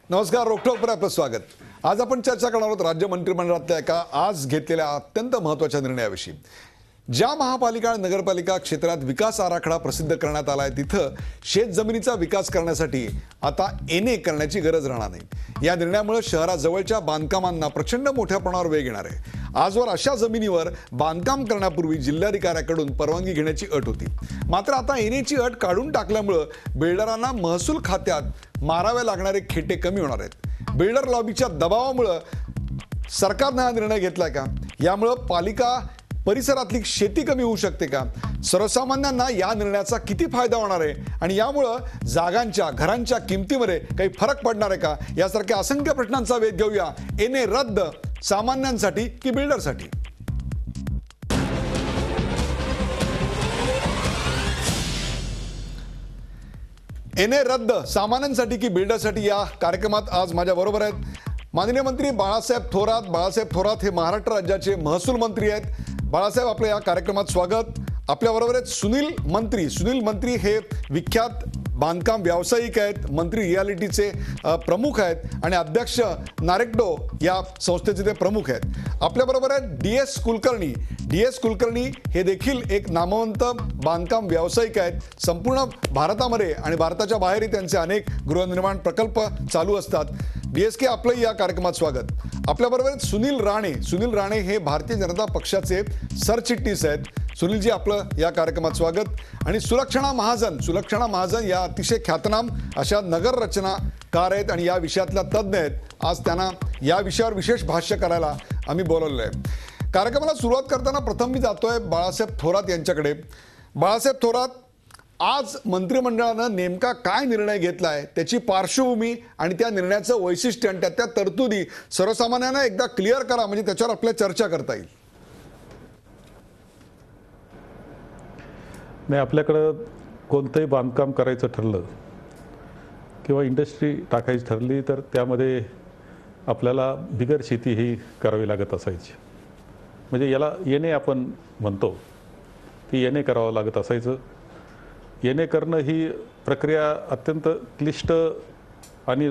नमस्कार. रोखठोकवर आपलं स्वागत. आज आपण चर्चा करणार आहोत राज्य मंत्रिमंडळातल्या एका आज घेतलेल्या अत्यंत महत्त्वाच्या निर्णयाविषयी. ज्या महापालिका आणि नगरपालिका क्षेत्रात विकास आराखडा प्रसिद्ध करण्यात आलाय तिथं शेतजमिनीचा विकास करण्यासाठी आता एनए करण्याची गरज राहणार नाही. या निर्णयामुळे शहराजवळच्या बांधकामांना प्रचंड मोठ्या प्रमाणावर वेग येणार आहे. आजवर अशा जमिनीवर बांधकाम करण्यापूर्वी जिल्हाधिकाऱ्याकडून परवानगी घेण्याची अट होती. मात्र आता एनएची अट काढून टाकल्यामुळे बिल्डरांना महसूल खात्यात मारावे लागणारे खेटे कमी होणार आहेत. बिल्डर लॉबीच्या दबावामुळे सरकारने हा निर्णय घेतलाय का? यामुळे पालिका परिसरातली शेती कमी होऊ शकते का? सर्वसामान्यांना या निर्णयाचा किती फायदा होणार आहे आणि यामुळे जागांच्या घरांच्या किमतीमध्ये काही फरक पडणार आहे का? यासारख्या असंख्य प्रश्नांचा वेध घेऊया. एनए रद्द सामान्यांसाठी की बिल्डरसाठी? एनए रद्द सामान्यांसाठी की बिल्डरसाठी या कार्यक्रमात आज माझ्या बरोबर आहेत माननीय मंत्री बाळासाहेब थोरात. बाळासाहेब थोरात हे महाराष्ट्र राज्याचे महसूल मंत्री आहेत. बाळासाहेब, आपल्या या कार्यक्रमात स्वागत. आपल्याबरोबर आहेत सुनील मंत्री. सुनील मंत्री हे विख्यात बांधकाम व्यावसायिक आहेत, मंत्री रियालिटीचे प्रमुख आहेत आणि अध्यक्ष नारेक्डो या संस्थेचे ते प्रमुख आहेत. आपल्याबरोबर आहेत DS कुलकर्णी. DS कुलकर्णी हे देखील एक नामवंत बांधकाम व्यावसायिक आहेत. संपूर्ण भारतामध्ये आणि भारताच्या बाहेरही त्यांचे अनेक गृहनिर्माण प्रकल्प चालू असतात. DSK, आपलंही या कार्यक्रमात स्वागत. आपल्याबरोबर आहेत सुनील राणे. सुनील राणे हे भारतीय जनता पक्षाचे सरचिटणीस आहेत. सुनीलजी, आपलं या कार्यक्रमात स्वागत. आणि सुलक्षणा महाजन. सुलक्षणा महाजन या अतिशय ख्यातनाम अशा नगर रचनाकार आहेत आणि या विषयातल्या तज्ज्ञ आहेत. आज त्यांना या विषयावर विशेष भाष्य करायला आम्ही बोलवलेलं आहे. कार्यक्रमाला सुरुवात करताना प्रथम मी जातोय बाळासाहेब थोरात यांच्याकडे. बाळासाहेब थोरात, आज मंत्रिमंडळानं नेमका काय निर्णय घेतलाय, त्याची पार्श्वभूमी आणि त्या निर्णयाचं वैशिष्ट्य आणि त्या तरतुदी सर्वसामान्यांना एकदा क्लिअर करा, म्हणजे त्याच्यावर आपल्या चर्चा करता येईल. नाही, आपल्याकडं कोणतंही बांधकाम करायचं ठरलं किंवा इंडस्ट्री टाकायची ठरली तर त्यामध्ये आपल्याला बिगर शेती ही करावी लागत असायची. म्हणजे याला एनए आपण म्हणतो, ती एनए करावं लागत असायचं. एनए करणं ही प्रक्रिया अत्यंत क्लिष्ट आणि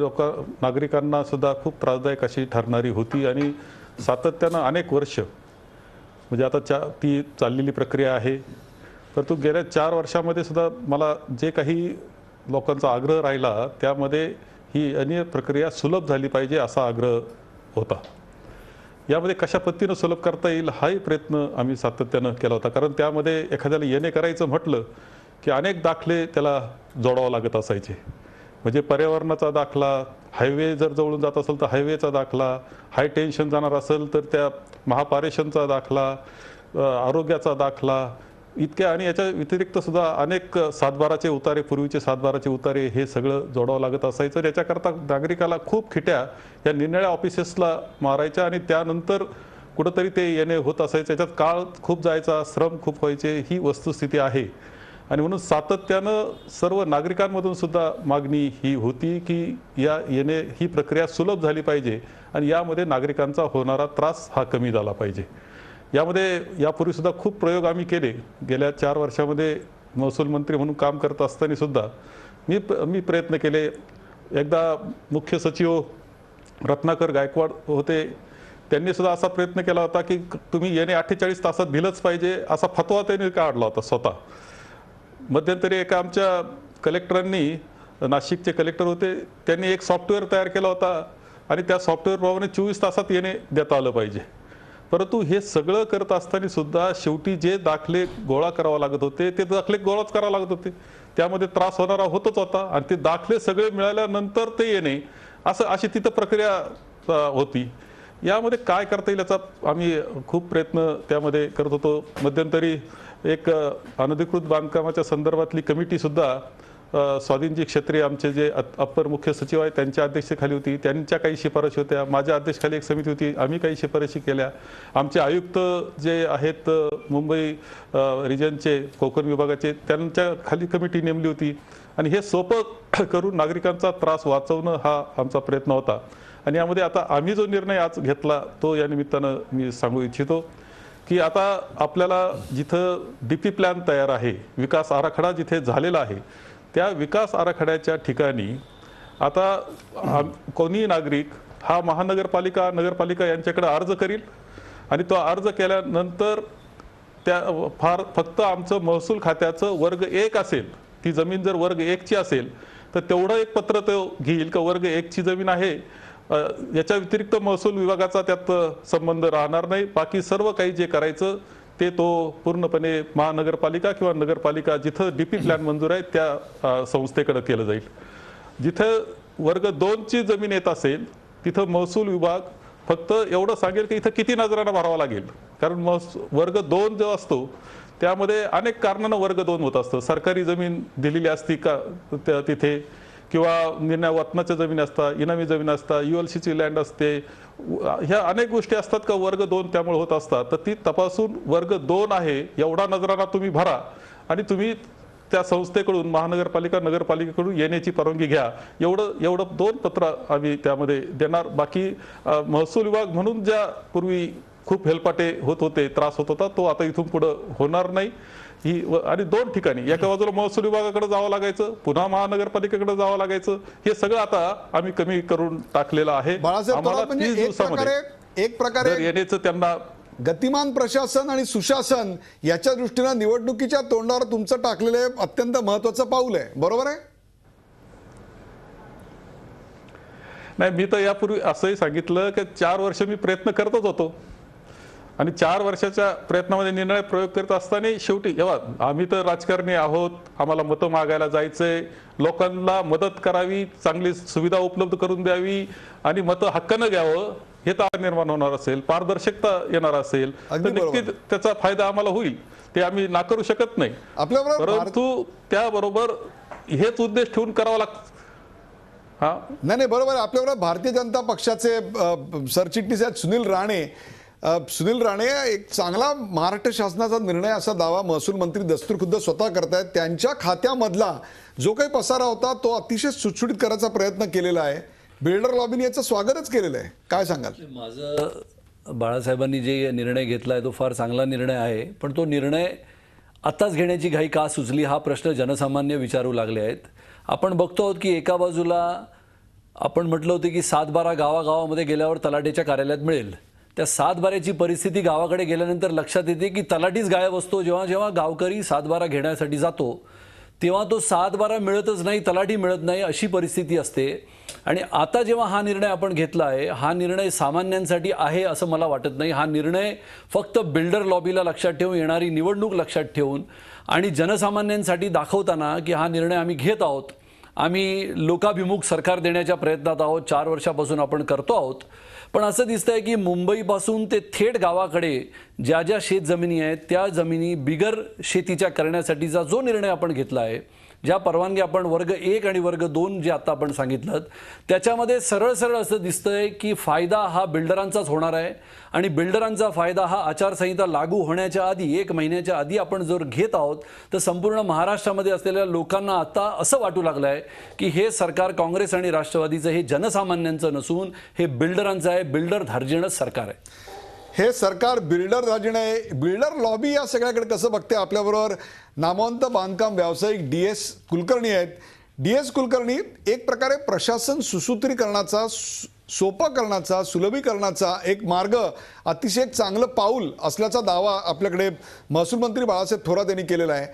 नागरिकांना सुद्धा खूप त्रासदायक अशी ठरणारी होती आणि सातत्यानं अनेक वर्ष म्हणजे आता ती चाललेली प्रक्रिया आहे. परंतु गेल्या 4 वर्षामध्ये सुद्धा मला जे काही लोकांचा आग्रह राहिला त्यामध्ये ही एनए प्रक्रिया सुलभ झाली पाहिजे असा आग्रह होता. यामध्ये कशा पद्धतीनं सुलभ करता येईल हाही प्रयत्न आम्ही सातत्यानं केला होता. कारण त्यामध्ये एखाद्याला एनए करायचं म्हटलं की अनेक दाखले त्याला जोडावं लागत असायचे. म्हणजे पर्यावरणाचा दाखला, हायवे जर जवळून जात असेल तर हायवेचा दाखला, हाय टेन्शन जाणार असेल तर त्या महापारेषणचा दाखला, आरोग्याचा दाखला, इतक्या आणि याच्या व्यतिरिक्त सुद्धा अनेक सातबाराचे उतारे, पूर्वीचे सातबाराचे उतारे, हे सगळं जोडावं लागत असायचं. याच्याकरता नागरिकाला खूप खिट्या या निरनिळ्या ऑफिसेसला मारायच्या आणि त्यानंतर कुठंतरी ते एनए होत असायचं. याच्यात काळ खूप जायचा, श्रम खूप व्हायचे, ही वस्तुस्थिती आहे. आणि म्हणून सातत्यानं सर्व नागरिकांमधून सुद्धा मागणी ही होती की या एनए ही प्रक्रिया सुलभ झाली पाहिजे आणि यामध्ये नागरिकांचा होणारा त्रास हा कमी झाला पाहिजे. यामध्ये यापूर्वी सुद्धा खूप प्रयोग आम्ही केले. गेल्या 4 वर्षामध्ये महसूल मंत्री म्हणून काम करत असताना सुद्धा मी प्रयत्न केले. एकदा मुख्य सचिव रत्नाकर गायकवाड होते, त्यांनी सुद्धा असा प्रयत्न केला होता की तुम्ही एनए 48 तासात दिलंच पाहिजे असा फतवा त्यांनी काढला होता स्वतः. मध्यंतरी एका आमच्या कलेक्टरांनी, नाशिकचे कलेक्टर होते, त्यांनी एक सॉफ्टवेअर तयार केला होता आणि त्या सॉफ्टवेअरप्रमाणे 24 तासात एनए देता आलं पाहिजे. परंतु हे सगळं करत असताना सुद्धा शेवटी जे दाखले गोळा करावा लागत होते ते दाखले गोळाच करावे लागत होते. त्यामध्ये त्रास होणारा होतच होता आणि ते दाखले सगळे मिळाल्यानंतर ते येणे अशी तिथं प्रक्रिया होती. यामध्ये काय करता येईल याचा आम्ही खूप प्रयत्न त्यामध्ये करत होतो. मध्यंतरी एक अनधिकृत बांधकामाच्या संदर्भातली कमिटी सुद्धा स्वाधीनजी क्षेत्रीय आमचे जे अप्पर मुख्य सचिव आहेत त्यांच्या अध्यक्षतेखाली होती. त्यांच्या काही शिफारशी होत्या. माझ्या अध्यक्षतेखाली एक समिती होती, आम्ही काही शिफारशी केल्या. आमचे आयुक्त जे आहेत मुंबई रिजनचे, कोकण विभागाचे, त्यांच्या खाली कमिटी नेमली होती आणि हे सोपं करून नागरिकांचा त्रास वाचवणं हा आमचा प्रयत्न होता. आणि यामध्ये आता आम्ही जो निर्णय आज घेतला तो या निमित्तानं मी सांगू इच्छितो की आता आपल्याला जिथं DP प्लॅन तयार आहे, विकास आराखडा जिथे झालेला आहे, त्या विकास आराखड्याच्या ठिकाणी आता कोणी नागरिक हा महानगरपालिका नगरपालिका यांच्याकडे अर्ज करील आणि तो अर्ज केल्यानंतर त्या फक्त आमचं महसूल खात्याचं वर्ग 1 असेल, ती जमीन जर वर्ग 1 ची असेल तर तेवढं एक पत्र तो घेईल का वर्ग 1 ची जमीन आहे, याच्या व्यतिरिक्त महसूल विभागाचा त्यात संबंध राहणार नाही. बाकी सर्व काही जे करायचं ते तो पूर्णपणे महानगरपालिका किंवा नगरपालिका जिथं डीपी प्लॅन मंजूर आहे त्या संस्थेकडे केलं जाईल. जिथं वर्ग 2 ची जमीन येत असेल तिथं महसूल विभाग फक्त एवढं सांगेल की इथं किती नजराना भरावा लागेल, कारण वर्ग 2 जो असतो त्यामध्ये अनेक कारणानं वर्ग 2 होत असतं. सरकारी जमीन दिलेली असती का तिथे, किंवा निर्णय वतनाच्या जमीन असतात, इनामी जमीन असतात, ULCची लँड असते, ह्या अनेक गोष्टी असतात का वर्ग 2 त्यामुळे होत असतात. तर ती तपासून वर्ग 2 आहे एवढा नजराना तुम्ही भरा आणि तुम्ही त्या संस्थेकडून महानगरपालिका नगरपालिकेकडून येण्याची परवानगी घ्या. एवढं 2 पत्र आम्ही त्यामध्ये देणार. बाकी महसूल विभाग म्हणून ज्या पूर्वी खूप हेलपाटे होत होते, त्रास होत होता, तो आता इथून पुढे होणार नाही. आणि 2 ठिकाणी एका बाजूला महसूल विभागाकडे जावं लागायचं, पुन्हा महानगरपालिकेकडे जावं लागायचं, हे सगळं आता आम्ही कमी करून टाकलेलं आहे. बाळासाहेब थोरात, म्हणजे 30 दिवसामध्ये एक प्रकारे येण्याचं त्यांना गतिमान प्रशासन आणि सुशासन याच्या दृष्टीनं निवडणुकीच्या तोंडावर तुमचं टाकलेलं अत्यंत महत्वाचं पाऊल आहे, बरोबर आहे? नाही, मी तर यापूर्वी असंही सांगितलं की 4 वर्ष मी प्रयत्न करतच होतो आणि 4 वर्षाच्या प्रयत्नामध्ये निर्णय प्रयोग करत असताना शेवटी आम्ही तर राजकारणी आहोत, आम्हाला मतं मागायला जायचंय, लोकांना मदत करावी, चांगली सुविधा उपलब्ध करून द्यावी आणि मतं हक्कानं घ्यावं, हे तर निर्माण होणार असेल, पारदर्शकता येणार असेल तर नक्कीच त्याचा फायदा आम्हाला होईल, ते आम्ही नाकारू शकत नाही. परंतु त्याबरोबर हेच उद्देश ठेवून करावा लागतो. नाही, बरोबर आहे. आपल्याबरोबर भारतीय जनता पक्षाचे सरचिटणीस आहेत सुनील राणे. सुनील राणे, एक चांगला महाराष्ट्र शासनाचा निर्णय असा दावा महसूल मंत्री दस्तूर खुद्द स्वतः करतायत. त्यांच्या खात्यामधला जो काही पसारा होता तो अतिशय सुटसुटीत करायचा प्रयत्न केलेला आहे. बिल्डर लॉबीने याचं स्वागतच केलेलं आहे, काय सांगाल? माझं बाळासाहेबांनी जे निर्णय घेतला आहे तो फार चांगला निर्णय आहे, पण तो निर्णय आत्ताच घेण्याची घाई का सुचली हा प्रश्न जनसामान्य विचारू लागले आहेत. आपण बघतो आहोत की एका बाजूला आपण म्हटलं होतं की 7-12 गावागावामध्ये गेल्यावर तलाठीच्या कार्यालयात मिळेल. त्या 7-12ची परिस्थिती गावाकडे गेल्यानंतर लक्षात येते की तलाठीच गायब असतो. जेव्हा जेव्हा गावकरी 7-12 घेण्यासाठी जातो तेव्हा तो 7-12 मिळतच नाही, तलाठी मिळत नाही, अशी परिस्थिती असते. आणि आता जेव्हा हा निर्णय आपण घेतला आहे, हा निर्णय सामान्यांसाठी आहे असं मला वाटत नाही. हा निर्णय फक्त बिल्डर लॉबीला लक्षात ठेवून, येणारी निवडणूक लक्षात ठेवून आणि जनसामान्यांसाठी दाखवताना की हा निर्णय आम्ही घेत आहोत, आम्ही लोकाभिमुख सरकार देण्याच्या प्रयत्नात आहोत, 4 वर्षापासून आपण करतो आहोत. पण असं दिसतंय की मुंबईपासून ते थेट गावाकडे ज्या ज्या शेतजमिनी आहेत त्या जमिनी बिगर शेतीच्या करण्यासाठीचा जो निर्णय आपण घेतला आहे, ज्या परवानगी आपण वर्ग 1 आणि वर्ग 2 जे आता आपण सांगितलं, त्याच्यामध्ये सरळ सरळ असं दिसतंय की फायदा हा बिल्डरांचाच होणार आहे. आणि बिल्डरांचा फायदा हा आचारसंहिता लागू होण्याच्या आधी 1 महिन्याच्या आधी आपण जर घेत आहोत तर संपूर्ण महाराष्ट्रामध्ये असलेल्या लोकांना आता असं वाटू लागलं आहे की हे सरकार काँग्रेस आणि राष्ट्रवादीचं हे जनसामान्यांचं नसून हे बिल्डरांचं आहे, बिल्डर धार्जिणं सरकार आहे. हे सरकार बिल्डर धार्जिणं आहे. बिल्डर लॉबी या सगळ्याकडे कसं बघते? आपल्याबरोबर नामवंत बांधकाम व्यावसायिक DS कुलकर्णी आहेत. DS कुलकर्णी, एक प्रकारे प्रशासन सुसूत्रीकरणाचा, सोपं करण्याचा, सुलभीकरणाचा एक मार्ग, अतिशय एक चांगलं पाऊल असल्याचा दावा आपल्याकडे महसूल मंत्री बाळासाहेब थोरात यांनी केलेला आहे.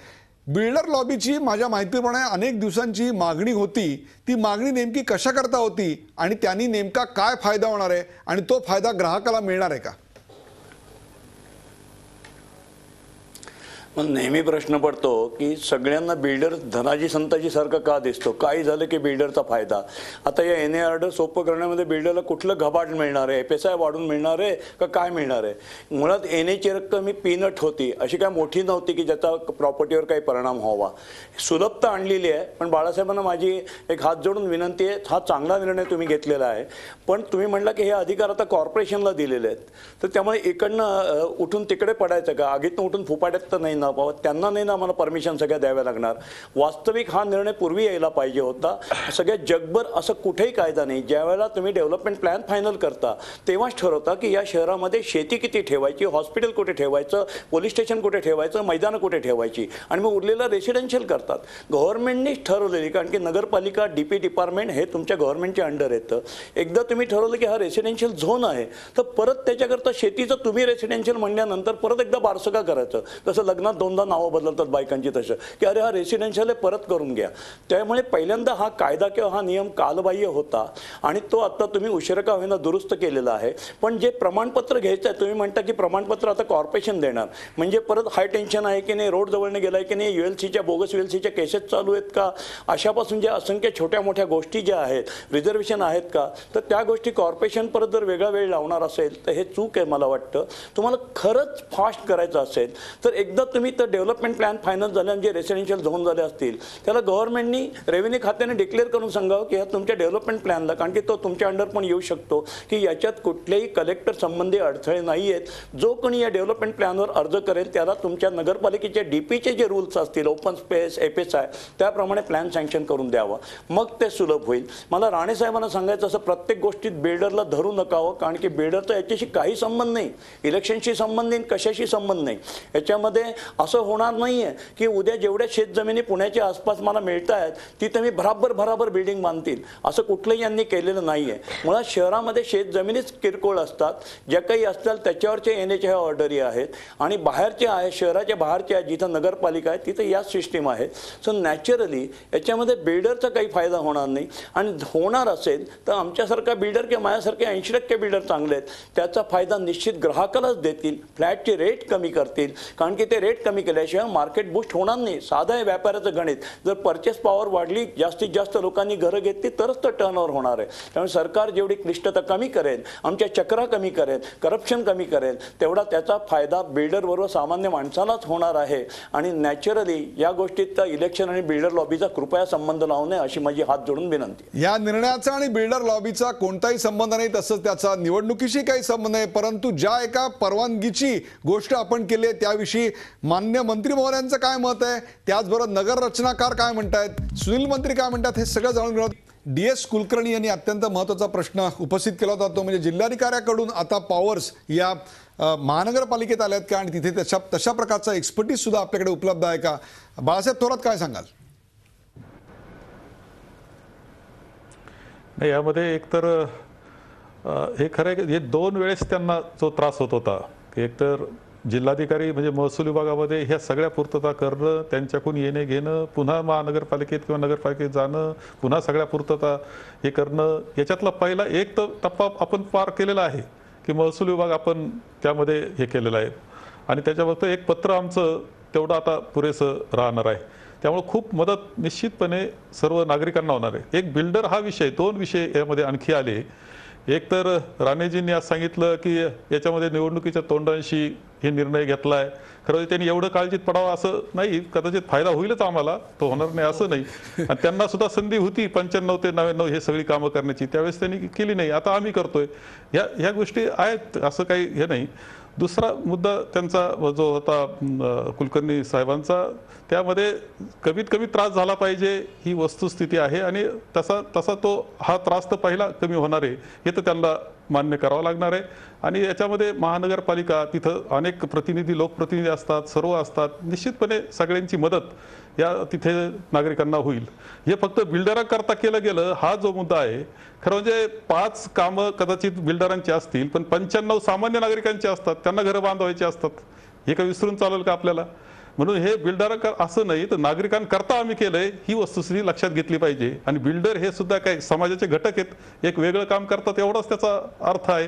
बिल्डर लॉबीची माझ्या माहितीप्रमाणे अनेक दिवसांची मागणी होती. ती मागणी नेमकी कशा करता होती आणि त्यांनी नेमका काय फायदा होणार आहे आणि तो फायदा ग्राहकाला मिळणार आहे का? मग नेहमी प्रश्न पडतो की सगळ्यांना बिल्डर धनाजी संताजी सारखं का दिसतो? काही झालं की बिल्डरचा फायदा. आता या NA ऑर्डर सोपं करण्यामध्ये बिल्डरला कुठलं घबाड मिळणार आहे, FSI वाढून मिळणार आहे का काय मिळणार आहे? मुळात NAची रक्कम ही पीनट होती, अशी काय मोठी नव्हती की ज्याचा प्रॉपर्टीवर काही परिणाम व्हावा. सुलभता आणलेली आहे. पण बाळासाहेबांना माझी एक हात जोडून विनंती आहे, हा चांगला निर्णय तुम्ही घेतलेला आहे, पण तुम्ही म्हणला की हे अधिकार आता कॉर्पोरेशनला दिलेले आहेत, तर त्यामुळे इकडनं उठून तिकडे पडायचं का? आगीतनं उठून फुपाट्यात तर नाही ना पावत त्यांना नाही ना आम्हाला परमिशन सगळ्या द्याव्या लागणार. वास्तविक हा निर्णय पूर्वी यायला पाहिजे होता. सगळ्या जगभर असं कुठेही कायदा नाही. ज्यावेळेला तुम्ही डेव्हलपमेंट प्लॅन फायनल करता तेव्हाच ठरवता की या शहरामध्ये शेती किती ठेवायची, हॉस्पिटल कुठे ठेवायचं, पोलीस स्टेशन कुठे ठेवायचं, मैदानं कुठे ठेवायची, आणि मग उरलेलं रेसिडेन्शियल करतात. गव्हर्नमेंटनीच ठरवलेली, कारण की नगरपालिका DP डिपार्टमेंट हे तुमच्या गव्हर्नमेंटच्या अंडर येतं. एकदा तुम्ही ठरवलं की हा रेसिडेन्शियल झोन आहे तर परत त्याच्याकरता शेतीचं तुम्ही रेसिडेन्शियल म्हणल्यानंतर परत एकदा बारसं का करायचं. तसं लग्नात दोनदा नावं बदलतात बायकांची, तसं की अरे हा रेसिडेन्शियल आहे परत करून घ्या. त्यामुळे पहिल्यांदा हा कायदा किंवा हा नियम कालबाह्य होता आणि तो आता तुम्ही उशिरा का होईना दुरुस्त केलेला आहे. पण जे प्रमाणपत्र घ्यायचं आहे, तुम्ही म्हणता की प्रमाणपत्र आता कॉर्पोरेशन देणार, म्हणजे परत हाय टेन्शन आहे की नाही, रोड जवळने गेलाय की नाही, ULCच्या बोगस ULCच्या केसेस चालू आहेत का, अशापासून ज्या असंख्य छोट्या मोठ्या गोष्टी ज्या आहेत, रिझर्वेशन आहेत का, तर त्या गोष्टी कॉर्पोरेशन परत जर वेगळा वेळ लावणार असेल तर हे चूक आहे. मला वाटतं तुम्हाला खरंच फास्ट करायचं असेल तर एकदा तुम्ही तर डेव्हलपमेंट प्लॅन फायनल झाले आणि जे रेसिडेन्शियल झोन झाले असतील त्याला गव्हर्नमेंटनी रेव्हेन्यू खात्याने डिक्लेअर करून सांगावं की ह्या तुमच्या डेव्हलपमेंट प्लॅनला, कारण की तो तुमच्या अंडर पण येऊ शकतो, की याच्यात कुठलेही कलेक्टर संबंधी अडथळे नाही आहेत. जो कोणी या डेव्हलपमेंट प्लॅनवर अर्ज करेल त्याला तुमच्या नगरपालिकेच्या DPचे जे रूल्स असतील, ओपन स्पेस, FSI, त्याप्रमाणे प्लॅन सँक्शन करून द्यावा. मग ते सुलभ होईल. मला राणे साहेबांना सांगायचं असं, प्रत्येक गोष्टीत बिल्डरला धरू नकावं, कारण की बिल्डरचा याच्याशी काही संबंध नाही, इलेक्शनशी संबंध नाही, कशाशी संबंध नाही. याच्यामध्ये असं होणार नाही आहे की उद्या जेवढ्या शेतजमिनी पुण्याच्या आसपास मला मिळत आहेत तिथे मी भराभर बिल्डिंग बांधतील, असं कुठलंही यांनी केलेलं नाही आहे. मुळात शहरामध्ये शेतजमिनीच किरकोळ असतात, ज्या काही असतात त्याच्यावरचे NHA ऑर्डरी आहेत, आणि बाहेरचे आहे, शहराच्या बाहेरचे आहे जिथं नगरपालिका आहे तिथे याच सिस्टीम आहे. सो नॅचरली याच्यामध्ये बिल्डरचा काही फायदा होणार नाही, आणि होणार असेल तर आमच्यासारखा बिल्डर किंवा माझ्यासारखे 80% बिल्डर चांगले आहेत, त्याचा फायदा निश्चित ग्राहकालाच देतील. फ्लॅटचे रेट कमी करतील, कारण की ते रेट कमी केल्याशिवाय मार्केट बूस्ट होणार नाही. साधं आहे व्यापाराचं गणित. जर परचेस पॉवर वाढली, जास्तीत जास्त लोकांनी घरं घेतली तरच तर टर्नओव्हर होणार आहे. त्यामुळे सरकार जेवढी क्लिष्टता कमी करेल, आमच्या चक्रा कमी करेल, करप्शन कमी करेल, तेवढा त्याचा फायदा बिल्डरबरोबर सामान्य माणसालाच होणार आहे. आणि नॅचरली या गोष्टीत इलेक्शन आणि बिल्डर लॉबीचा कृपया संबंध लावू नये अशी माझी हात जोडून विनंती. या निर्णयाचा आणि बिल्डर लॉबीचा कोणताही संबंध नाही, तसंच त्याचा निवडणुकीशी काही संबंध नाही. परंतु ज्या एका परवानगीची गोष्ट आपण केली आहे त्याविषयी मान्य मंत्री महोदयांचं काय मत आहे, त्याचबरोबर नगर रचनाकार काय म्हणतायत, सुनील मंत्री काय म्हणतात, हे सगळं जाणून घेऊ. DS कुलकर्णी यांनी अत्यंत महत्त्वाचा प्रश्न उपस्थित केला होता, तो म्हणजे जिल्हाधिकाऱ्याकडून आता पॉवर्स या महानगरपालिकेत आल्यात का, आणि तिथे तशा प्रकारचा एक्सपर्टीज सुद्धा आपल्याकडे उपलब्ध आहे का. बाळासाहेब थोरात काय सांगाल? नाही, यामध्ये एकतर हे खरं आहे की हे 2 वेळेस त्यांना जो त्रास होत होता, की एकतर जिल्हाधिकारी म्हणजे महसूल विभागामध्ये ह्या सगळ्या पूर्तता करणं, त्यांच्याकडून येणे घेणं, पुन्हा महानगरपालिकेत किंवा नगरपालिकेत जाणं, पुन्हा सगळ्या पूर्तता हे करणं, याच्यातला पहिला एक तर टप्पा आपण पार केलेला आहे की महसूल विभाग आपण त्यामध्ये हे केलेलं आहे, आणि त्याच्यावर एक पत्र आमचं तेवढं आता पुरेसं राहणार आहे. त्यामुळे खूप मदत निश्चितपणे सर्व नागरिकांना होणार आहे. एक बिल्डर हा विषय, 2 विषय यामध्ये आणखी आले. एक तर राणेजींनी आज सांगितलं की याच्यामध्ये निवडणुकीच्या तोंडांशी हे निर्णय घेतला आहे. खरं त्यांनी एवढं काळजीत पडावं असं नाही, कदाचित फायदा होईलच आम्हाला, तो होणार नाही असं नाही. आणि त्यांना सुद्धा संधी होती 95 ते 99 हे सगळी कामं करण्याची, त्यावेळेस त्यांनी केली नाही. आता आम्ही करतोय. ह्या गोष्टी आहेत, असं काही हे नाही. दुसरा मुद्दा त्यांचा जो होता कुलकर्णी साहेबांचा, त्यामध्ये कमीत कमी त्रास झाला पाहिजे ही वस्तुस्थिती आहे, आणि तसा तो हा त्रास तर पहिला कमी होणार आहे हे तर त्यांना मान्य करावं लागणार आहे. आणि याच्यामध्ये महानगरपालिका, तिथं अनेक प्रतिनिधी, लोकप्रतिनिधी असतात, सर्व असतात, निश्चितपणे सगळ्यांची मदत या तिथे नागरिकांना होईल. हे फक्त बिल्डरांकरता केलं गेलं हा जो मुद्दा आहे, खरं म्हणजे 5 कामं कदाचित बिल्डरांची असतील, पण 95 सामान्य नागरिकांचे असतात, त्यांना घरं बांधवायची असतात. हे काही विसरून चालेल का आपल्याला? म्हणून हे बिल्डर असं नाही तर नागरिकांकरता आम्ही केलंय ही वस्तुस्थिती लक्षात घेतली पाहिजे. आणि बिल्डर हे सुद्धा काही समाजाचे घटक आहेत, एक वेगळं काम करतात एवढाच त्याचा अर्थ आहे.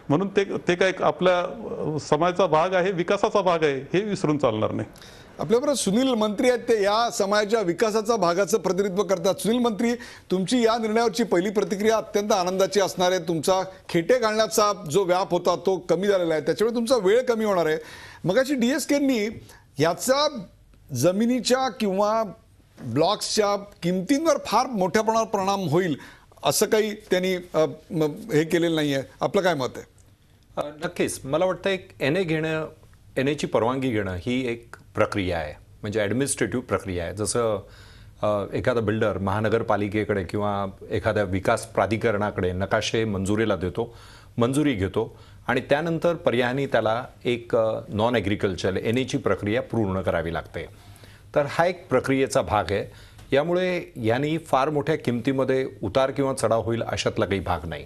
म्हणून ते काय आपल्या समाजाचा भाग आहे, विकासाचा भाग आहे, हे विसरून चालणार नाही. आपल्याबरोबर सुनील मंत्री आहेत, ते या समाजाच्या विकासाचा भागाचं प्रतिनिधित्व करतात. सुनील मंत्री, तुमची या निर्णयावरची पहिली प्रतिक्रिया अत्यंत आनंदाची असणार आहे. तुमचा खेटे घालण्याचा जो व्याप होता तो कमी झालेला आहे, त्याच्यामुळे तुमचा वेळ कमी होणार आहे. मगाशी DSKंनी याचा जमिनीच्या किंवा ब्लॉक्सच्या किमतींवर फार मोठ्या प्रमाणावर परिणाम होईल असं काही त्यांनी हे केलेलं नाही आहे. आपलं काय मत आहे? नक्कीच मला वाटतं एक NA घेणं, NAची परवानगी घेणं ही एक प्रक्रिया आहे, म्हणजे ॲडमिनिस्ट्रेटिव्ह प्रक्रिया आहे. जसं एखादा बिल्डर महानगरपालिकेकडे किंवा एखाद्या विकास प्राधिकरणाकडे नकाशे मंजुरीला देतो, मंजुरी घेतो आणि त्यानंतर पर्यायाने त्याला एक नॉन ॲग्रिकल्चर NA ची प्रक्रिया पूर्ण करावी लागते. तर हा एक प्रक्रियेचा भाग आहे. यामुळे यांनी फार मोठ्या किमतीमध्ये उतार किंवा चढाव होईल अशातला काही भाग नाही.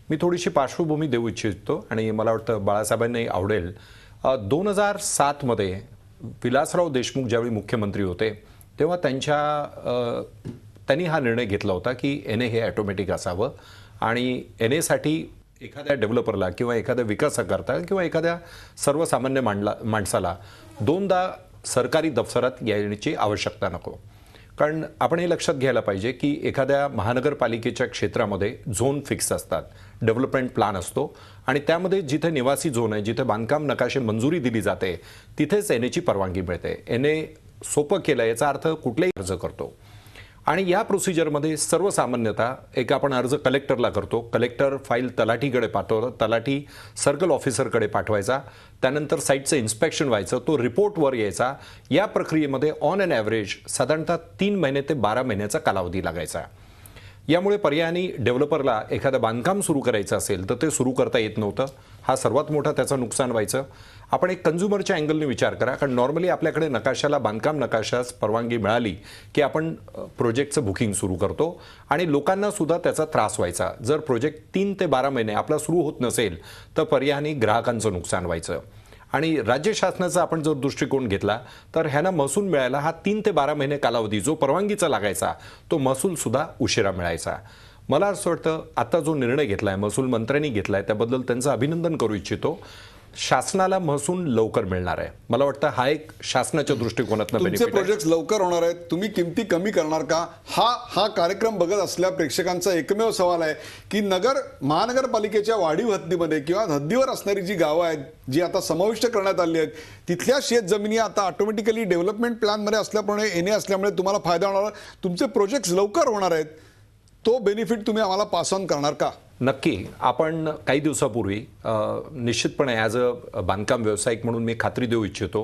मी थोडीशी पार्श्वभूमी देऊ इच्छितो आणि मला वाटतं बाळासाहेबांनाही आवडेल. 2007मध्ये विलासराव देशमुख ज्यावेळी मुख्यमंत्री होते तेव्हा त्यांनी हा निर्णय घेतला होता की NA हे ॲटोमॅटिक असावं आणि NAसाठी एखाद्या डेव्हलपरला किंवा एखाद्या विकासकर्ता किंवा एखाद्या सर्वसामान्य माणसाला दोनदा सरकारी दफ्तरात यायची आवश्यकता नको. कारण आपण हे लक्षात घ्यायला पाहिजे की एखाद्या महानगरपालिकेच्या क्षेत्रामध्ये झोन फिक्स असतात, डेव्हलपमेंट प्लॅन असतो आणि त्यामध्ये जिथे निवासी झोन आहे, जिथे बांधकाम नकाशे मंजुरी दिली जाते तिथेच NA ची परवानगी मिळते. NA सोपं केलं याचा अर्थ कुठलाही अर्ज करतो आणि या प्रोसिजरमध्ये सर्वसामान्यतः एक आपण अर्ज कलेक्टरला करतो, कलेक्टर फाईल तलाठीकडे पाठवतो, तलाठी सर्कल ऑफिसरकडे पाठवायचा, त्यानंतर साईटचं इन्स्पेक्शन व्हायचं, तो रिपोर्टवर यायचा. या प्रक्रियेमध्ये ऑन अँड ॲव्हरेज साधारणतः 3 महिने ते 12 महिन्याचा कालावधी लागायचा. यामुळे पर्यायाने डेव्हलपरला एखादं बांधकाम सुरू करायचं असेल तर ते सुरू करता येत नव्हतं. हा सर्वात मोठा त्याचं नुकसान व्हायचं. आपण एक कन्झ्युमरच्या अँगलने विचार करा, कारण नॉर्मली आपल्याकडे नकाशाला बांधकाम नकाशास परवानगी मिळाली की आपण प्रोजेक्टचं बुकिंग सुरू करतो आणि लोकांना सुद्धा त्याचा त्रास व्हायचा. जर प्रोजेक्ट 3 ते 12 महिने आपला सुरू होत नसेल तर पर्यायाने ग्राहकांचं नुकसान व्हायचं. आणि राज्य शासनाचा आपण जर दृष्टिकोन घेतला तर ह्यांना महसूल मिळायला हा 3 ते 12 महिने कालावधी जो परवानगीचा लागायचा तो महसूल सुद्धा उशिरा मिळायचा. मला असं वाटतं आता जो निर्णय घेतला आहे महसूल मंत्र्यांनी घेतला आहे त्याबद्दल त्यांचं अभिनंदन करू इच्छितो. शासनाला महसूल लवकर मिळणार आहे. मला वाटतं हा एक शासनाच्या दृष्टिकोनातून तुमचे बेनिफिट आहे. प्रोजेक्ट लवकर होणार आहेत. तुम्ही किमती कमी करणार का? हा कार्यक्रम बघत असलेल्या प्रेक्षकांचा एकमेव सवाल आहे की महानगरपालिकेच्या वाढीव हद्दीमध्ये किंवा हद्दीवर असणारी जी गावं आहेत जी आता समाविष्ट करण्यात आली आहेत तिथल्या शेत जमिनी आता ऑटोमॅटिकली डेव्हलपमेंट प्लॅनमध्ये असल्यामुळे NA असल्यामुळे तुम्हाला फायदा होणार, तुमचे प्रोजेक्ट लवकर होणार आहेत. तो बेनिफिट तुम्ही आम्हाला पास ऑन करणार का? नक्की. आपण काही दिवसापूर्वी निश्चितपणे ॲज अ बांधकाम व्यावसायिक म्हणून मी खात्री देऊ इच्छितो,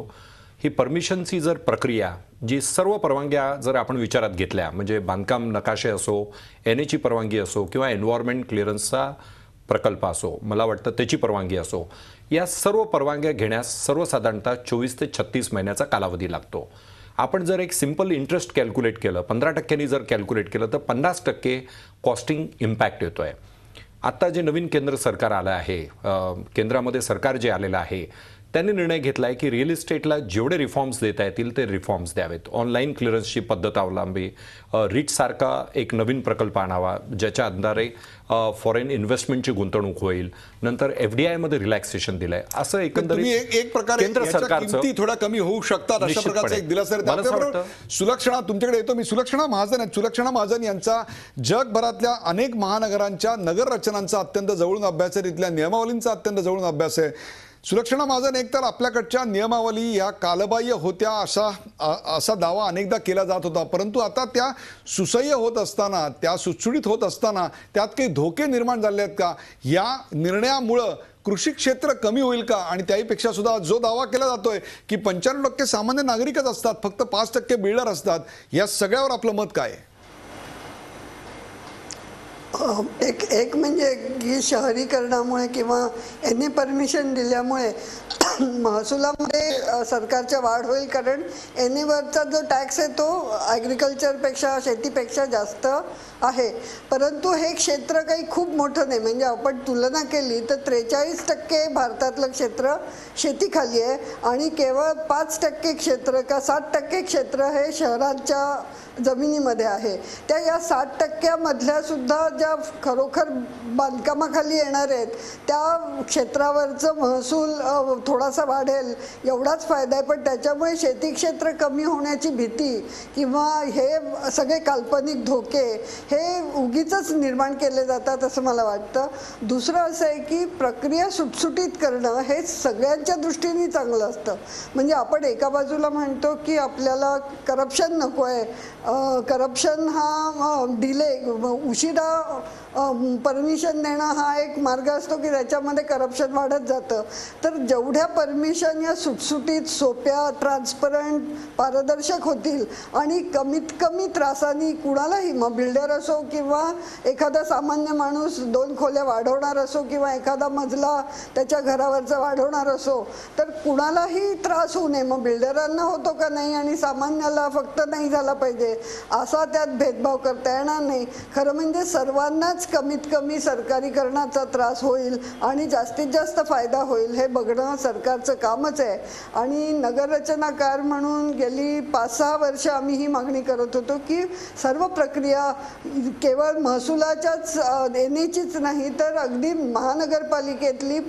ही परमिशनची जर प्रक्रिया जी सर्व परवानग्या जर आपण विचारात घेतल्या म्हणजे बांधकाम नकाशे असो, NA ची परवानगी असो किंवा एन्व्हायरमेंट क्लिअरन्सचा प्रकल्प असो, मला वाटतं त्याची परवानगी असो, या सर्व परवानग्या घेण्यास सर्वसाधारणतः 24 ते 36 महिन्याचा कालावधी लागतो. आपण जर एक सिंपल इंटरेस्ट कॅल्क्युलेट केलं, 15% जर कॅल्क्युलेट केलं तर 50% कॉस्टिंग इम्पॅक्ट येतो आहे. आत्ता जे नवीन केंद्र सरकार आलं आहे, केंद्रामध्ये सरकार जे आलेलं आहे त्यांनी निर्णय घेतला आहे की रिअल इस्टेटला जेवढे रिफॉर्म्स देता येतील ते रिफॉर्म्स द्यावेत. ऑनलाईन क्लिअरन्सची पद्धत अवलंबी, रिटसारखा एक नवीन प्रकल्प आणावा ज्याच्या आधारे फॉरेन इन्व्हेस्टमेंटची गुंतवणूक होईल. नंतर FDIमध्ये रिलॅक्सेशन दिलंय. असं एकंदरीत एक प्रकारे केंद्र सरकारचं किमती थोड्या कमी होऊ शकतात अशा प्रकारचा एक दिलासा आहे. त्याचबरोबर सुलक्षणा तुमच्याकडे येतो मी. सुलक्षणा महाजन आहेत. सुलक्षणा महाजन यांचा जगभरातल्या अनेक महानगरांच्या नगर रचनांचा अत्यंत जवळून अभ्यास आहे, तिथल्या नियमावलींचा अत्यंत जवळून अभ्यास आहे. सुलक्षणा महाजन, एकतर आपल्याकडच्या नियमावली या कालबाह्य होत्या असा दावा अनेकदा केला जात होता, परंतु आता त्या सुसह्य होत असताना, त्या सुटसुटीत होत असताना त्यात काही धोके निर्माण झाले आहेत का? या निर्णयामुळं कृषी क्षेत्र कमी होईल का? आणि त्याहीपेक्षा सुद्धा जो दावा केला जातोय की 95% सामान्य नागरिकच असतात, फक्त 5% बिल्डर असतात, या सगळ्यावर आपलं मत काय आहे? एक म्हणजे की शहरीकरणामुळे किंवा NA परमिशन दिल्यामुळे महसुलामध्ये सरकारच्या वाढ होईल, कारण NAवरचा जो टॅक्स आहे तो ॲग्रिकल्चरपेक्षा शेतीपेक्षा जास्त आहे. परंतु हे क्षेत्र काही खूप मोठं नाही. म्हणजे आपण तुलना केली तर 43% भारतातलं क्षेत्र शेतीखाली आहे आणि केवळ 5% क्षेत्र का 60% क्षेत्र हे शहरांच्या जमिनीमध्ये आहे. त्या या 60% मधल्या सुद्धा ज्या खरोखर बांधकामाखाली येणार आहेत त्या क्षेत्रावरचं महसूल थोडासा वाढेल एवढाच फायदा आहे. पण त्याच्यामुळे शेती क्षेत्र कमी होण्याची भीती किंवा हे सगळे काल्पनिक धोके हे उगीचच निर्माण केले जातात असं मला वाटतं. दुसरं असं आहे की प्रक्रिया सुटसुटीत करणं हे सगळ्यांच्या दृष्टीने चांगलं असतं. म्हणजे आपण एका बाजूला म्हणतो की आपल्याला करप्शन नको आहे, करप्शन हा डिले उशिरा परमिशन देणं हा एक मार्ग असतो की त्याच्यामध्ये करप्शन वाढत जातं. तर जेवढ्या परमिशन या सुटसुटीत, सोप्या, ट्रान्सपरंट, पारदर्शक होतील आणि कमीत कमी त्रासानी कुणालाही, मग बिल्डर असो किंवा एखादा सामान्य माणूस 2 खोल्या वाढवणार असो किंवा एखादा मजला त्याच्या घरावरचा वाढवणार असो, तर कुणालाही त्रास होऊ नये. मग बिल्डरांना होतो का नाही आणि सामान्याला फक्त नाही झाला पाहिजे असा त्यात भेदभाव करता येणार नाही. खरं म्हणजे सर्वांनाच कमीत कमी सरकारीकरणाचा त्रास होईल आणि जास्तीत जास्त फायदा होईल हे बघणं सरकारचं कामच आहे. आणि नगररचनाकार म्हणून गेली 5-6 वर्ष आम्ही ही मागणी करत होतो की सर्व प्रक्रिया केवळ महसुलाच्याच देण्याचीच नाही तर अगदी महानगरपालिकेतली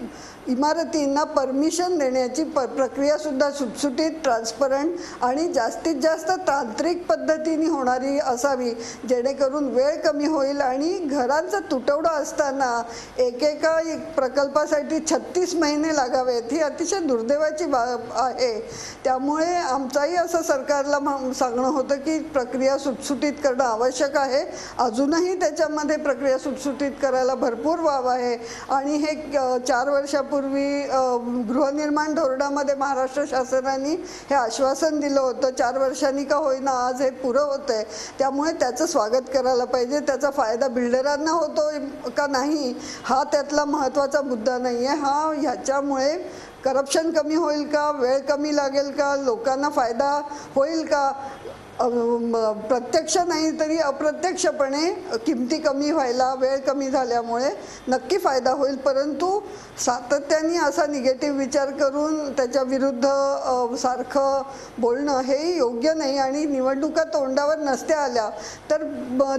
इमारतींना परमिशन देण्याची प्रक्रियासुद्धा सुटसुटीत, ट्रान्सपरंट आणि जास्तीत जास्त तांत्रिक पद्धतीने होणारी असावी, जेणेकरून वेळ कमी होईल. आणि घरांचा तुटवडा असताना एकेका प्रकल्पासाठी 36 महिने लागावेत ही अतिशय दुर्दैवाची बाब आहे. त्यामुळे आमचाही असं सरकारला सांगणं होतं की प्रक्रिया सुटसुटीत करणं आवश्यक आहे. अजूनही त्याच्यामध्ये प्रक्रिया सुटसुटीत करायला भरपूर वाव आहे. आणि हे 4 वर्षापूर्वी गृहनिर्माण धोरणामध्ये महाराष्ट्र शासनाने हे आश्वासन दिलं होतं. 4 वर्षांनी का होईना आज हे पुरं होतंय. त्यामुळे त्याचं स्वागत करायला पाहिजे. त्याचा फायदा बिल्डरांना होतो का नाही हा त्यातला महत्त्वाचा मुद्दा नाही आहे. ह्याच्यामुळे करप्शन कमी होईल का, वेळ कमी लागेल का, लोकांना फायदा होईल का, प्रत्यक्ष नाही तरी अप्रत्यक्षपणे किमती कमी व्हायला, वेळ कमी झाल्यामुळे नक्की फायदा होईल. परंतु सातत्याने असा निगेटिव्ह विचार करून त्याच्या विरुद्ध सारखं बोलणं हे योग्य नाही. आणि निवडणुका तोंडावर नसत्या आल्या तर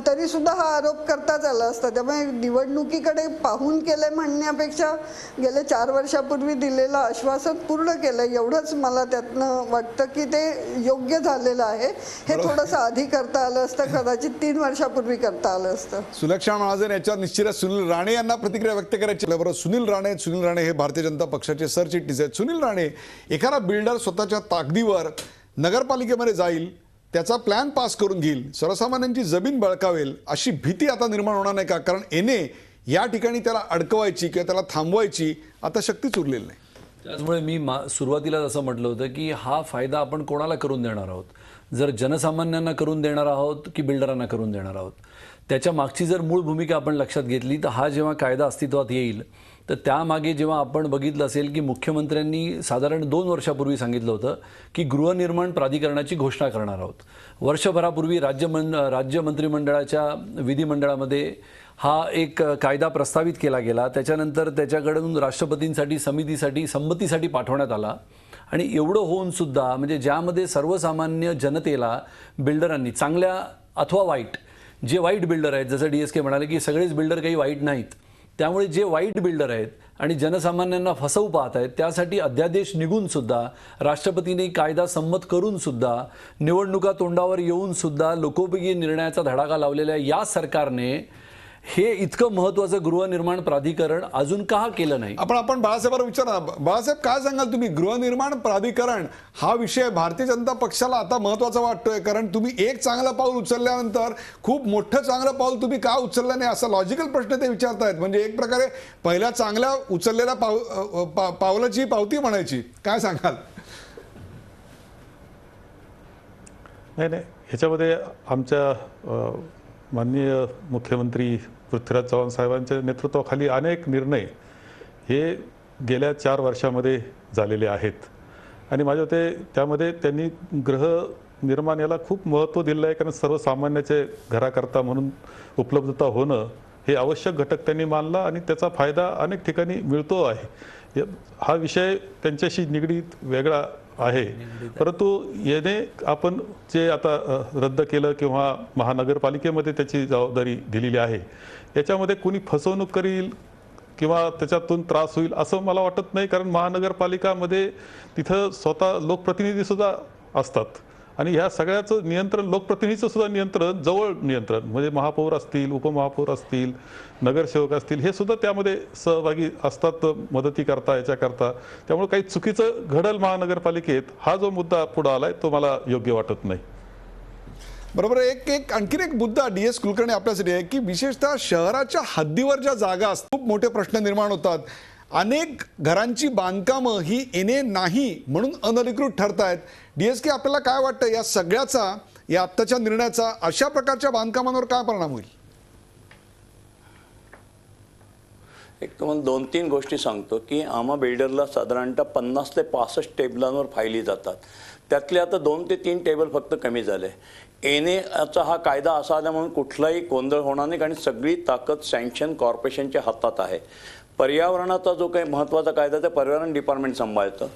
तरीसुद्धा हा आरोप करताच आला असता. त्यामुळे निवडणुकीकडे पाहून केलं म्हणण्यापेक्षा गेले 4 वर्षापूर्वी दिलेलं आश्वासन पूर्ण केलं एवढंच मला त्यातनं वाटतं की ते योग्य झालेलं आहे. हे थोडंसं आधी करता आलं असतं, कदाचित 3 वर्षापूर्वी करता आलं असतं. सुलक्षणा महाजन याच्यावर निश्चितच सुनील राणे यांना प्रतिक्रिया व्यक्त करायची. बरोबर, सुनील राणे हे भारतीय जनता पक्षाचे सरचिटणीस आहेत. सुनील राणे, एखादा बिल्डर स्वतःच्या ताकदीवर नगरपालिकेमध्ये जाईल, त्याचा प्लॅन पास करून घेईल, सर्वसामान्यांची जमीन बळकावेल अशी भीती आता निर्माण होणार नाही का? कारण एने या ठिकाणी त्याला अडकवायची किंवा त्याला थांबवायची आता शक्तीच उरलेली नाही. त्याचमुळे मी सुरुवातीलाच असं म्हटलं होतं की हा फायदा आपण कोणाला करून देणार आहोत. जर जनसामान्यांना करून देणार आहोत की बिल्डरांना करून देणार आहोत, त्याच्या मागची जर मूळ भूमिका आपण लक्षात घेतली तर हा जेव्हा कायदा अस्तित्वात येईल तर त्यामागे जेव्हा आपण बघितलं असेल की मुख्यमंत्र्यांनी साधारण 2 वर्षापूर्वी सांगितलं होतं की गृहनिर्माण प्राधिकरणाची घोषणा करणार आहोत. वर्षभरापूर्वी राज्य मंत्रिमंडळाच्या विधिमंडळामध्ये हा एक कायदा प्रस्तावित केला गेला. त्याच्यानंतर त्याच्याकडून राष्ट्रपतींसाठी संमतीसाठी पाठवण्यात आला. आणि एवढं होऊन सुद्धा म्हणजे ज्यामध्ये सर्वसामान्य जनतेला बिल्डरांनी चांगल्या अथवा वाईट, जे वाईट बिल्डर आहेत, जसं DSK म्हणाले की सगळेच बिल्डर काही वाईट नाहीत, त्यामुळे जे वाईट बिल्डर आहेत आणि जनसामान्यांना फसवू पाहत आहेत त्यासाठी अध्यादेश निघून सुद्धा, राष्ट्रपतींनी कायदा संमत करून सुद्धा, निवडणुका तोंडावर येऊन सुद्धा लोकोपयोगी निर्णयाचा धडाका लावलेल्या या सरकारने हे इतकं महत्त्वाचं गृहनिर्माण प्राधिकरण अजून का केलं नाही? आपण बाळासाहेबांना विचारा. बाळासाहेब, काय सांगाल तुम्ही? गृहनिर्माण प्राधिकरण हा विषय भारतीय जनता पक्षाला आता महत्त्वाचा वाटतोय, कारण तुम्ही एक चांगलं पाऊल उचलल्यानंतर खूप मोठं चांगलं पाऊल तुम्ही का उचललं नाही असा लॉजिकल प्रश्न ते विचारतायत. म्हणजे एक प्रकारे पहिल्या चांगल्या उचललेल्या पावलाची पावती म्हणायची. काय सांगाल? नाही, ह्याच्यामध्ये आमच्या माननीय मुख्यमंत्री पृथ्वीराज चव्हाण साहेबांच्या नेतृत्वाखाली अनेक निर्णय हे गेल्या 4 वर्षामध्ये झालेले आहेत. आणि माझ्या मते त्यामध्ये त्यांनी गृहनिर्माण याला खूप महत्त्व दिलं आहे. कारण सर्वसामान्याचे घराकरता म्हणून उपलब्धता होणं हे आवश्यक घटक त्यांनी मानला आणि त्याचा फायदा अनेक ठिकाणी मिळतो आहे. हा विषय त्यांच्याशी निगडीत वेगळा आहे. परंतु याने आपण जे आता रद्द केलं किंवा महानगरपालिकेमध्ये त्याची जबाबदारी दिलेली आहे, याच्यामध्ये कुणी फसवणूक करील किंवा त्याच्यातून त्रास होईल असं मला वाटत नाही. कारण महानगरपालिकामध्ये तिथं स्वतः लोकप्रतिनिधीसुद्धा असतात आणि ह्या सगळ्याचं नियंत्रण, लोकप्रतिनिधीचं सुद्धा नियंत्रण, जवळ नियंत्रण म्हणजे महापौर असतील, उपमहापौर असतील, नगरसेवक असतील, हे सुद्धा त्यामध्ये सहभागी असतात मदती करता, याच्याकरता. त्यामुळे काही चुकीचं घडल महानगरपालिकेत हा जो मुद्दा पुढे आलाय तो मला योग्य वाटत नाही. बरोबर आणखीन एक मुद्दा DS कुलकर्णी आपल्यासाठी आहे की विशेषतः शहराच्या हद्दीवर ज्या जागा असतात खूप मोठे प्रश्न निर्माण होतात. अनेक घरांची बांधकामं ही NA नाही म्हणून अनधिकृत ठरतायत. DSK आपल्याला काय वाटतं या सगळ्याचा, या आत्ताच्या निर्णयाचा अशा प्रकारच्या बांधकामांवर काय परिणाम होईल? एक तुम्हाला 2-3 गोष्टी सांगतो की आम्हा बिल्डरला साधारणतः 50 ते 65 टेबलांवर फायली जातात. त्यातले आता 2 ते 3 टेबल फक्त कमी झाले. NAचा हा कायदा असा आला म्हणून कुठलाही गोंधळ होणार नाही, कारण सगळी ताकद सँक्शन कॉर्पोरेशनच्या हातात आहे. पर्यावरणाचा जो काही महत्त्वाचा कायदा ते पर्यावरण डिपार्टमेंट सांभाळतं.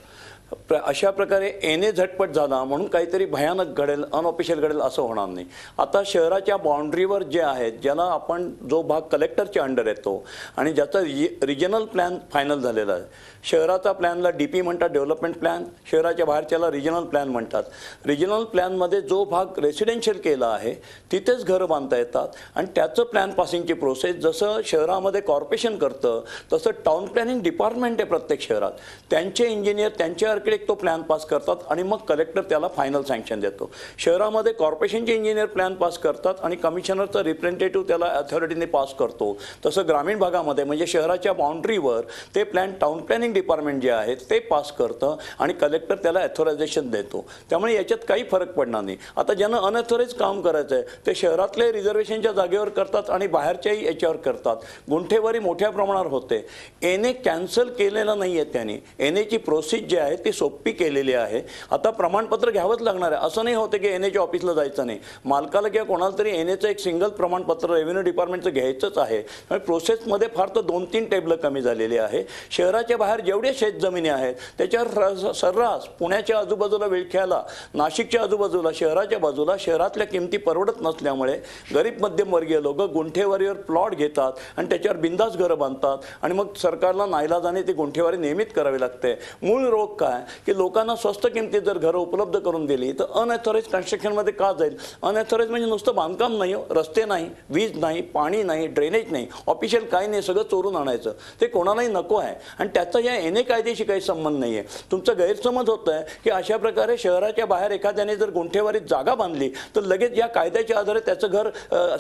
अशा प्रकारे NA झटपट झाला म्हणून काहीतरी भयानक घडेल, अनऑफिशियल घडेल असं होणार नाही. आता शहराच्या बाउंड्रीवर जे आहेत, ज्याला आपण जो भाग कलेक्टरच्या अंडर येतो आणि ज्याचा रिजनल प्लॅन फायनल झालेला आहे. शहराचा प्लॅनला DP म्हणतात, डेव्हलपमेंट प्लॅन. शहराच्या बाहेरच्याला रिजनल प्लॅन म्हणतात. रिजनल प्लॅनमध्ये जो भाग रेसिडेन्शियल केला आहे तिथेच घरं बांधता येतात आणि त्याचं प्लॅन पासिंगची प्रोसेस जसं शहरामध्ये कॉर्पोरेशन करतं तसं टाउन प्लॅनिंग डिपार्टमेंट आहे प्रत्येक शहरात. त्यांचे इंजिनियर त्यांच्या तो प्लॅन पास करतात आणि मग कलेक्टर त्याला फायनल सँक्शन देतो. शहरामध्ये कॉर्पोरेशनचे इंजिनियर प्लॅन पास करतात आणि कमिशनरचा रिप्रेझेंटेटिव्ह त्याला अथॉरिटीने पास करतो. तसं ग्रामीण भागामध्ये म्हणजे शहराच्या बाउंड्रीवर ते प्लॅन टाउन प्लॅनिंग डिपार्टमेंट जे आहे ते पास करतं आणि कलेक्टर त्याला अथॉरायझेशन देतो. त्यामुळे याच्यात काही फरक पडणार नाही. आता ज्यांना अनअथॉराइज काम करायचं आहे ते शहरातले रिझर्वेशनच्या जागेवर करतात आणि बाहेरच्याही याच्यावर करतात. गुंठेवारी मोठ्या प्रमाणावर होते. NA कॅन्सल केलेलं नाही आहे त्यांनी. NAची प्रोसेस जी आहे ती सोपी केलेली आहे. आता प्रमाणपत्र घ्यावंच लागणार आहे. असं नाही होतं की NAच्या ऑफिसला जायचं नाही. मालकाला किंवा कोणाला तरी NAचं एक सिंगल प्रमाणपत्र रेव्हेन्यू डिपार्टमेंटचं घ्यायचंच आहे. प्रोसेसमध्ये फार तर 2-3 टेबलं कमी झालेली आहे. शहराच्या बाहेर जेवढ्या शेतजमिनी आहेत त्याच्यावर सर्रास पुण्याच्या आजूबाजूला, विळख्याला, नाशिकच्या आजूबाजूला, शहराच्या बाजूला शहरातल्या किमती परवडत नसल्यामुळे गरीब मध्यमवर्गीय लोक गुंठेवारीवर प्लॉट घेतात आणि त्याच्यावर बिंदास घरं बांधतात आणि मग सरकारला नाईलाजाने ती गुंठेवारी नियमित करावी लागते. मूळ रोग काय की लोकांना स्वस्त किमतीत जर घरं उपलब्ध करून दिली तर अनअथॉराइज कन्स्ट्रक्शनमध्ये का जाईल? अनअथॉराइज म्हणजे नुसतं बांधकाम नाही, रस्ते नाही, वीज नाही, पाणी नाही, ड्रेनेज नाही, ऑफिशियल काही नाही, सगळं चोरून आणायचं. ते कोणालाही नको आहे आणि त्याचा या NA कायद्याशी काही संबंध नाही आहे. तुमचं गैरसमज होतं आहे की अशा प्रकारे शहराच्या बाहेर एखाद्याने जर गुंठेवारीत जागा बांधली तर लगेच या कायद्याच्या आधारे त्याचं घर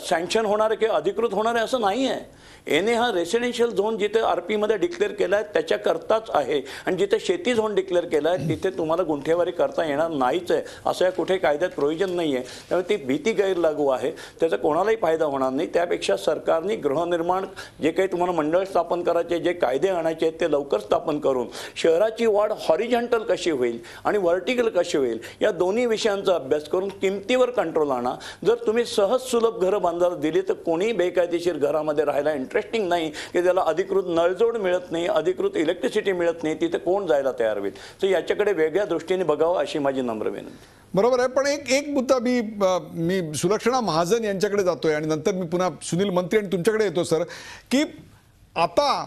सँक्शन होणार आहे किंवा अधिकृत होणार आहे असं नाही आहे. NA हा रेसिडेन्शियल झोन जिथे RP मध्ये डिक्लेअर केला आहे त्याच्याकरताच आहे आणि जिथे शेती झोन डिक्लेअर केला आहे तिथे तुम्हाला गुंठेवारी करता येणार नाहीच आहे. असं या कुठे कायद्यात प्रोव्हिजन नाही आहे. त्यामुळे ती भीती गैरलागू आहे. त्याचा कोणालाही फायदा होणार नाही. त्यापेक्षा सरकारने गृहनिर्माण जे काही तुम्हाला मंडळ स्थापन करायचे, जे कायदे आणायचे आहेत ते लवकर स्थापन करून शहराची वाढ हॉरिझॉन्टल कशी होईल आणि व्हर्टिकल कशी होईल या दोन्ही विषयांचा अभ्यास करून किमतीवर कंट्रोल आणा. जर तुम्ही सहज सुलभ घरं बांधायला दिली तर कोणी बेकायदेशीर घरामध्ये राहायला इंटरेस्टिंग नाही की त्याला अधिकृत नळजोड मिळत नाही, अधिकृत इलेक्ट्रिसिटी मिळत नाही, तिथे कोण जायला तयार होईल. तर याच्याकडे वेगळ्या दृष्टीने बघावं अशी माझी नम्र विनंती. बरोबर आहे. पण एक मुद्दा मी सुलक्षणा महाजन यांच्याकडे जातोय आणि नंतर मी पुन्हा सुनील मंत्री आणि तुमच्याकडे येतो सर, की आता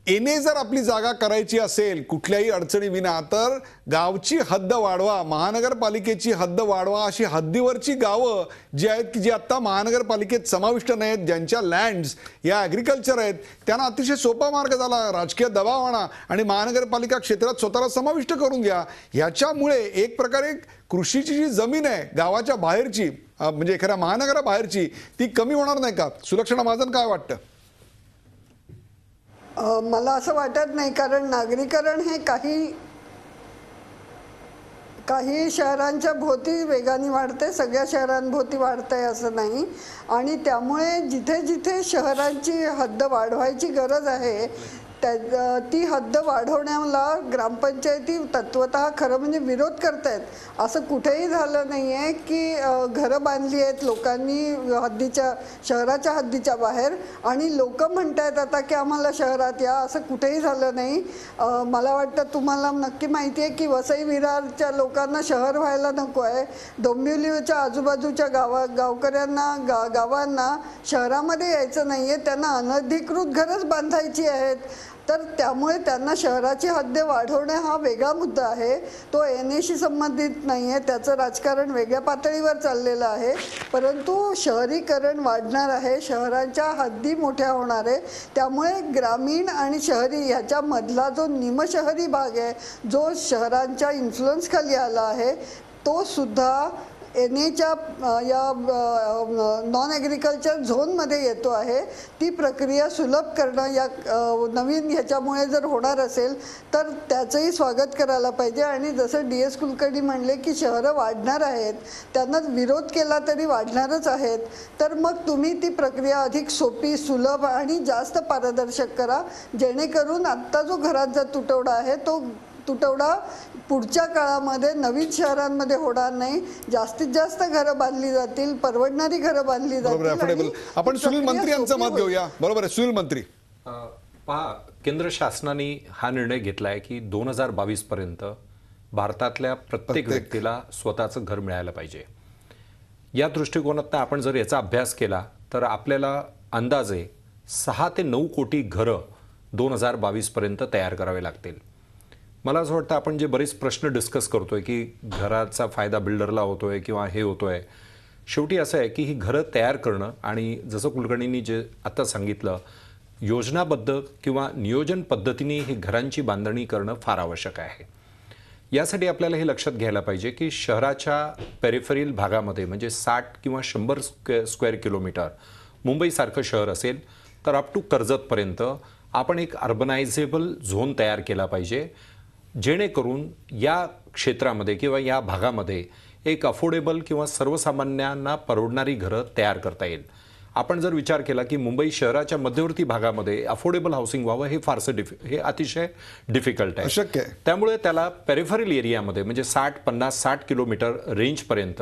NA जर आपली जागा करायची असेल कुठल्याही अडचणी विना तर गावची हद्द वाढवा, महानगरपालिकेची हद्द वाढवा. अशी हद्दीवरची गावं जी आहेत की जी आता महानगरपालिकेत समाविष्ट नाहीत, ज्यांच्या लँड्स या ॲग्रिकल्चर आहेत, त्यांना अतिशय सोपा मार्ग झाला. राजकीय दबाव आणा आणि महानगरपालिका क्षेत्रात स्वतःला समाविष्ट करून घ्या. ह्याच्यामुळे एक प्रकारे कृषीची जी जमीन आहे गावाच्या बाहेरची म्हणजे एखाद्या महानगराबाहेरची ती कमी होणार नाही का? सुलक्षणा महाजन काय वाटतं? मला असं वाटत नाही, कारण नागरीकरण हे काही शहरांच्या भोवती वेगाने वाढते, सगळ्या शहरांभोवती वाढत आहे असं नाही. आणि त्यामुळे जिथे जिथे शहरांची हद्द वाढवायची गरज आहे ती हद्द वाढवण्याला ग्रामपंचायती तत्वतः खरं म्हणजे विरोध करतायत. असं कुठेही झालं नाही आहे की घरं बांधली आहेत लोकांनी शहराच्या हद्दीच्या बाहेर आणि लोक म्हणतायत आता की आम्हाला शहरात या, असं कुठेही झालं नाही. मला वाटतं तुम्हाला नक्की माहिती आहे की वसई विरारच्या लोकांना शहर व्हायला नको आहे. डोंबिवलीच्या आजूबाजूच्या गावकऱ्यांना गावांना शहरामध्ये यायचं नाही आहे, त्यांना अनधिकृत घरच बांधायची आहेत. तर त्यामुळे त्यांना शहराची हद्द वाढवणे हा वेगळा मुद्दा आहे, तो NAशी संबंधित नाही आहे. त्याचं राजकारण वेगळ्या पातळीवर चाललेलं आहे. परंतु शहरीकरण वाढणार आहे, शहरांच्या हद्दी मोठ्या होणार आहे. त्यामुळे ग्रामीण आणि शहरी ह्याच्यामधला जो निमशहरी भाग आहे जो शहरांच्या इन्फ्लुअन्स खाली आला आहे तो सुद्धा NAच्या या नॉन ॲग्रिकल्चर झोनमध्ये येतो आहे ती प्रक्रिया सुलभ करणं या नवीन ह्याच्यामुळे जर होणार असेल तर त्याचंही स्वागत करायला पाहिजे. आणि जसं DS कुलकर्णी म्हणले की शहरं वाढणार आहेत, त्यांना विरोध केला तरी वाढणारच आहेत, तर मग तुम्ही ती प्रक्रिया अधिक सोपी, सुलभ आणि जास्त पारदर्शक करा, जेणेकरून आत्ता जो घरांचा तुटवडा आहे तो तुटवडा पुढच्या काळामध्ये नवीन शहरांमध्ये होणार नाही. जास्तीत जास्त घरं बांधली जातील, परवडणारी घरं बांधली बरोबर, जातील. अफोर्डेबल. आणि आपण ती सुनील प्रक्रिया मंत्री यांचं सोपी मत होईल. घेऊया. बरोबर आहे, सुनील मंत्री. पहा, केंद्र शासनाने हा निर्णय घेतलाय की 2022 पर्यंत भारतातल्या प्रत्येक व्यक्तीला स्वतःचं घर मिळायला पाहिजे. या दृष्टिकोनातनं आपण जर याचा अभ्यास केला तर आपल्याला अंदाजे 6 ते 9 कोटी घरं 2022 पर्यंत तयार करावे लागतील. मला असं वाटतं आपण जे बरेच प्रश्न डिस्कस करतोय की घराचा फायदा बिल्डरला होतोय किंवा हे होतोय, शेवटी असं आहे की ही घरं तयार करणं आणि जसं कुलकर्णींनी जे आता सांगितलं, योजनाबद्ध किंवा नियोजन पद्धतीने ही घरांची बांधणी करणं फार आवश्यक आहे. यासाठी आपल्याला हे लक्षात घ्यायला पाहिजे की शहराच्या पेरिफेरल भागामध्ये म्हणजे 60 किंवा 100 स्क्वेअर किलोमीटर मुंबईसारखं शहर असेल तर अप टू कर्जतपर्यंत आपण एक अर्बनायझेबल झोन तयार केला पाहिजे, जेणेकरून या क्षेत्रामध्ये किंवा या भागामध्ये एक अफोर्डेबल किंवा सर्वसामान्यांना परवडणारी घरं तयार करता येईल. आपण जर विचार केला की मुंबई शहराच्या मध्यवर्ती भागामध्ये अफोर्डेबल हाऊसिंग व्हावं हे फारसं हे अतिशय डिफिकल्ट आहे. अशक्य आहे. त्यामुळे त्याला पेरिफेरल एरियामध्ये म्हणजे 60 किलोमीटर रेंजपर्यंत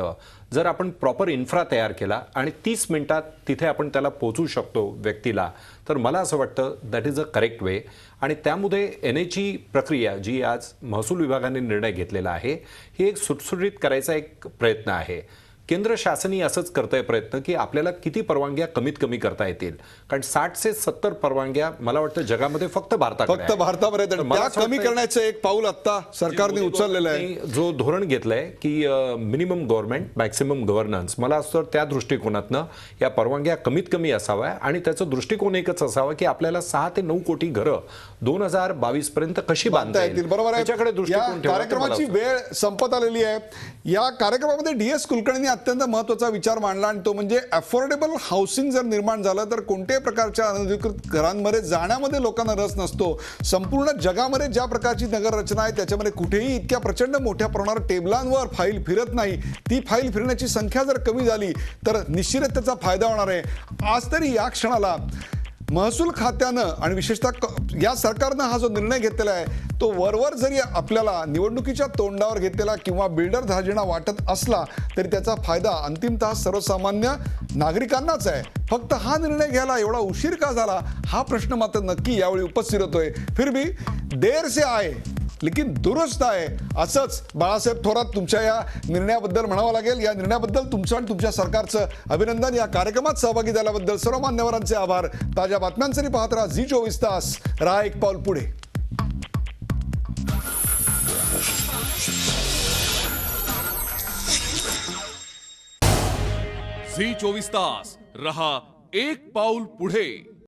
जर आपण प्रॉपर इन्फ्रा तयार केला आणि 30 मिनिटात तिथे आपण त्याला पोहोचू शकतो व्यक्तीला, तर मला असं वाटतं that is a correct way. आणि त्यामध्ये NAची प्रक्रिया जी आज महसूल विभागाने निर्णय घेतलेला आहे ही एक सुटसुटीत करायचा एक प्रयत्न आहे. केंद्र शासनही असंच करतंय प्रयत्न की आपल्याला किती परवानग्या कमीत कमी करता येतील, कारण 60 से 70 परवानग्या मला वाटतं जगामध्ये फक्त भारताकडे फक्त आहे. भारतामध्ये तर मला त्या असं कमी वाटतं करण्याचं एक पाऊल आता सरकारने उचललेलं आहे. जो धोरण घेतलंय की मिनिमम गव्हर्नमेंट मॅक्सिमम गव्हर्नन्स, मला असं त्या दृष्टिकोनातनं या परवानग्या कमीत कमी असाव्या आणि त्याचा दृष्टिकोन एकच असावा की आपल्याला 6 ते 9 कोटी घरं 2022 पर्यंत कशी बांधता येतील. बरोबर आहे. त्याच्याकडे या दृष्टिकोन ठेवला तर मला कार्यक्रमाची असं वेळ संपत आलेली आहे. या कार्यक्रमामध्ये DS कुलकर्णींनी अत्यंत महत्त्वाचा विचार मांडला आणि तो म्हणजे अफोर्डेबल हाऊसिंग जर निर्माण झालं तर कोणत्याही प्रकारच्या अनधिकृत घरांमध्ये जाण्यामध्ये लोकांना रस नसतो. संपूर्ण जगामध्ये ज्या प्रकारची नगर रचना आहे त्याच्यामध्ये कुठेही इतक्या प्रचंड मोठ्या प्रमाणावर टेबलांवर फाईल फिरत नाही. ती फाईल फिरण्याची संख्या जर कमी झाली तर निश्चितच त्याचा फायदा होणार आहे. आज तरी या क्षणाला महसूल खात्यानं आणि विशेषतः या सरकारनं हा जो निर्णय घेतलेला आहे तो वरवर जरी आपल्याला निवडणुकीच्या तोंडावर घेतलेला किंवा बिल्डर धार्जिणा वाटत असला तरी त्याचा फायदा अंतिमतः सर्वसामान्य नागरिकांनाच आहे. फक्त हा निर्णय घ्यायला एवढा उशीर का झाला हा प्रश्न मात्र नक्की यावेळी उपस्थित होतोय. फिर भी देर से आए लेकिन दुरुस्त आहे, असंच बाळासाहेब थोरात तुमच्या या निर्णयाबद्दल म्हणावं लागेल. या निर्णयाबद्दल तुमचं आणि तुमच्या सरकारचं अभिनंदन. या कार्यक्रमात सहभागी झाल्याबद्दल सर्व मान्यवरांचे आभार. ताज्या बातम्यांसाठी पाहत राहा झी 24 तास. राहा एक पाऊल पुढे. झी 24 तास रहा एक पाऊल पुढे.